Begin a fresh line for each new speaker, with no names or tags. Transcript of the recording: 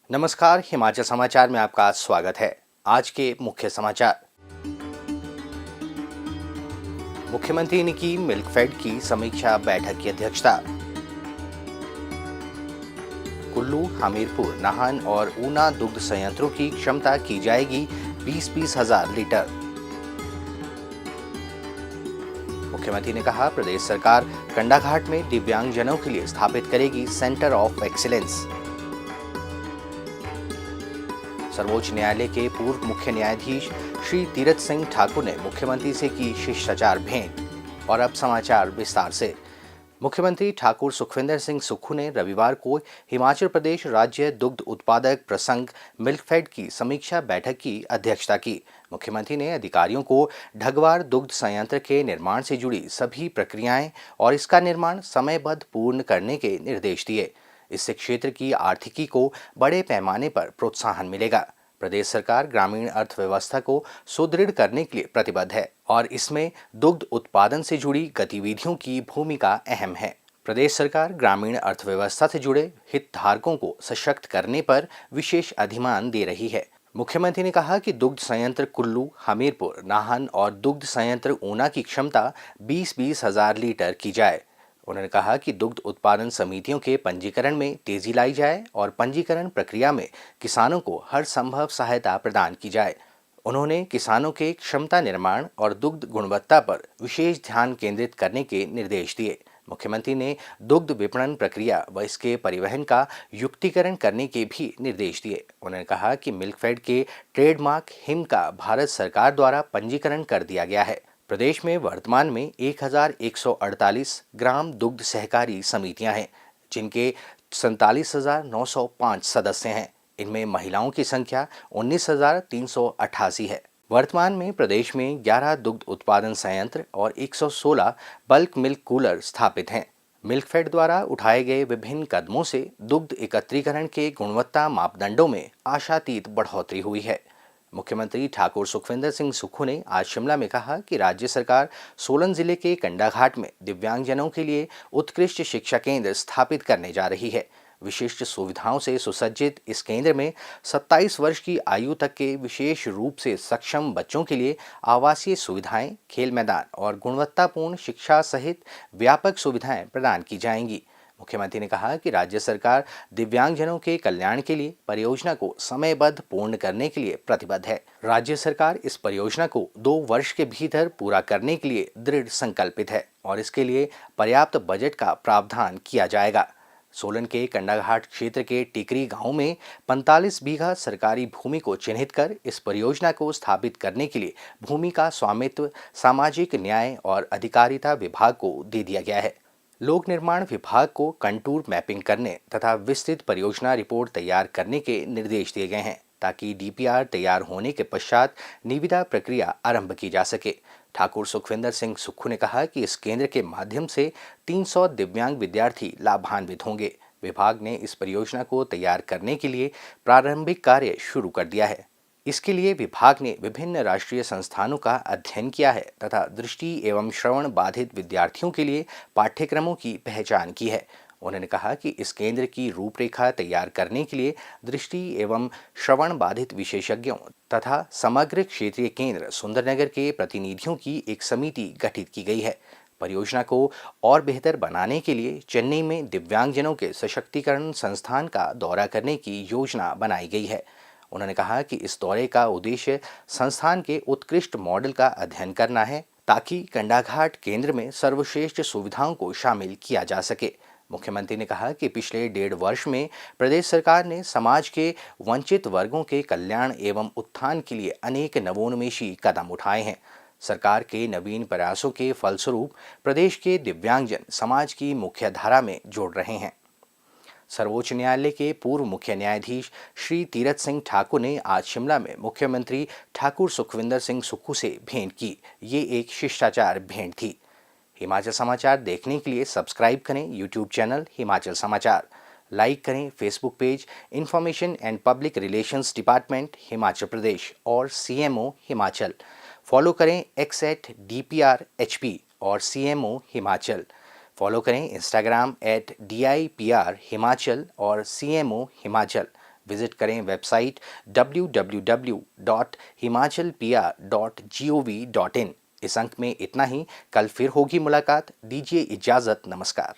नमस्कार, हिमाचल समाचार में आपका स्वागत है। आज के मुख्य समाचार। मुख्यमंत्री ने की मिल्कफेड की समीक्षा बैठक की अध्यक्षता। कुल्लू, हमीरपुर, नाहन और ऊना दुग्ध संयंत्रों की क्षमता की जाएगी 20-20 हजार लीटर। मुख्यमंत्री ने कहा, प्रदेश सरकार कंडाघाट में दिव्यांगजनों के लिए स्थापित करेगी सेंटर ऑफ एक्सीलेंस। सर्वोच्च न्यायालय के पूर्व मुख्य न्यायाधीश श्री तीरथ सिंह ठाकुर ने मुख्यमंत्री से की शिष्टाचार भेंट। और अब समाचार विस्तार से। मुख्यमंत्री ठाकुर सुखविंदर सिंह सुक्खू ने रविवार को हिमाचल प्रदेश राज्य दुग्ध उत्पादक प्रसंघ मिल्कफेड की समीक्षा बैठक की अध्यक्षता की। मुख्यमंत्री ने अधिकारियों को ढगवार दुग्ध संयंत्र के निर्माण से जुड़ी सभी प्रक्रियाएं और इसका निर्माण समयबद्ध पूर्ण करने के निर्देश दिए। इससे क्षेत्र की आर्थिकी को बड़े पैमाने पर प्रोत्साहन मिलेगा। प्रदेश सरकार ग्रामीण अर्थव्यवस्था को सुदृढ़ करने के लिए प्रतिबद्ध है और इसमें दुग्ध उत्पादन से जुड़ी गतिविधियों की भूमिका अहम है। प्रदेश सरकार ग्रामीण अर्थव्यवस्था से जुड़े हितधारकों को सशक्त करने पर विशेष अधिमान दे रही है। मुख्यमंत्री ने कहा कि दुग्ध संयंत्र कुल्लू, हमीरपुर, नाहन और दुग्ध संयंत्र ऊना की क्षमता 20-20 हजार लीटर की जाए। उन्होंने कहा कि दुग्ध उत्पादन समितियों के पंजीकरण में तेजी लाई जाए और पंजीकरण प्रक्रिया में किसानों को हर संभव सहायता प्रदान की जाए। उन्होंने किसानों के क्षमता निर्माण और दुग्ध गुणवत्ता पर विशेष ध्यान केंद्रित करने के निर्देश दिए। मुख्यमंत्री ने दुग्ध विपणन प्रक्रिया व इसके परिवहन का युक्तिकरण करने के भी निर्देश दिए। उन्होंने कहा कि मिल्कफेड के ट्रेडमार्क हिम का भारत सरकार द्वारा पंजीकरण कर दिया गया है। प्रदेश में वर्तमान में 1148 ग्राम दुग्ध सहकारी समितियां हैं, जिनके 47,905 सदस्य हैं। इनमें महिलाओं की संख्या 19,388 है। वर्तमान में प्रदेश में 11 दुग्ध उत्पादन संयंत्र और 116 बल्क मिल्क कूलर स्थापित हैं। मिल्कफेड द्वारा उठाए गए विभिन्न कदमों से दुग्ध एकत्रीकरण के गुणवत्ता मापदंडों में आशातीत बढ़ोतरी हुई है। मुख्यमंत्री ठाकुर सुखविंदर सिंह सुक्खू ने आज शिमला में कहा कि राज्य सरकार सोलन जिले के कंडाघाट में दिव्यांगजनों के लिए उत्कृष्ट शिक्षा केंद्र स्थापित करने जा रही है। विशिष्ट सुविधाओं से सुसज्जित इस केंद्र में 27 वर्ष की आयु तक के विशेष रूप से सक्षम बच्चों के लिए आवासीय सुविधाएं, खेल मैदान और गुणवत्तापूर्ण शिक्षा सहित व्यापक सुविधाएं प्रदान की जाएंगी। मुख्यमंत्री ने कहा कि राज्य सरकार दिव्यांगजनों के कल्याण के लिए परियोजना को समयबद्ध पूर्ण करने के लिए प्रतिबद्ध है। राज्य सरकार इस परियोजना को 2 वर्ष के भीतर पूरा करने के लिए दृढ़ संकल्पित है और इसके लिए पर्याप्त बजट का प्रावधान किया जाएगा। सोलन के कंडाघाट क्षेत्र के टिकरी गांव में 45 बीघा सरकारी भूमि को चिन्हित कर इस परियोजना को स्थापित करने के लिए भूमि का स्वामित्व सामाजिक न्याय और अधिकारिता विभाग को दे दिया गया है। लोक निर्माण विभाग को कंटूर मैपिंग करने तथा विस्तृत परियोजना रिपोर्ट तैयार करने के निर्देश दिए गए हैं, ताकि डीपीआर तैयार होने के पश्चात निविदा प्रक्रिया आरंभ की जा सके। ठाकुर सुखविंदर सिंह सुक्खू ने कहा कि इस केंद्र के माध्यम से 300 दिव्यांग विद्यार्थी लाभान्वित होंगे। विभाग ने इस परियोजना को तैयार करने के लिए प्रारंभिक कार्य शुरू कर दिया है। इसके लिए विभाग ने विभिन्न राष्ट्रीय संस्थानों का अध्ययन किया है तथा दृष्टि एवं श्रवण बाधित विद्यार्थियों के लिए पाठ्यक्रमों की पहचान की है। उन्होंने कहा कि इस केंद्र की रूपरेखा तैयार करने के लिए दृष्टि एवं श्रवण बाधित विशेषज्ञों तथा समग्र क्षेत्रीय केंद्र सुंदरनगर के प्रतिनिधियों की एक समिति गठित की गई है। परियोजना को और बेहतर बनाने के लिए चेन्नई में दिव्यांगजनों के सशक्तिकरण संस्थान का दौरा करने की योजना बनाई गई है। उन्होंने कहा कि इस दौरे का उद्देश्य संस्थान के उत्कृष्ट मॉडल का अध्ययन करना है, ताकि कंडाघाट केंद्र में सर्वश्रेष्ठ सुविधाओं को शामिल किया जा सके। मुख्यमंत्री ने कहा कि पिछले 1.5 वर्ष में प्रदेश सरकार ने समाज के वंचित वर्गों के कल्याण एवं उत्थान के लिए अनेक नवोन्मेषी कदम उठाए हैं। सरकार के नवीन प्रयासों के फलस्वरूप प्रदेश के दिव्यांगजन समाज की मुख्य धारा में जुड़ रहे हैं। सर्वोच्च न्यायालय के पूर्व मुख्य न्यायाधीश श्री तीरथ सिंह ठाकुर ने आज शिमला में मुख्यमंत्री ठाकुर सुखविंदर सिंह सुक्खू से भेंट की। ये एक शिष्टाचार भेंट थी। हिमाचल समाचार देखने के लिए सब्सक्राइब करें यूट्यूब चैनल हिमाचल समाचार, लाइक करें Facebook page information and public relations department Himachal Pradesh और CMO हिमाचल, फॉलो करें x@DPRHP और CMO हिमाचल, फॉलो करें इंस्टाग्राम @DIPR हिमाचल और CMO हिमाचल। विजिट करें वेबसाइट www.himachalpr.gov.in। इस अंक में इतना ही। कल फिर होगी मुलाकात। दीजिए इजाजत। नमस्कार।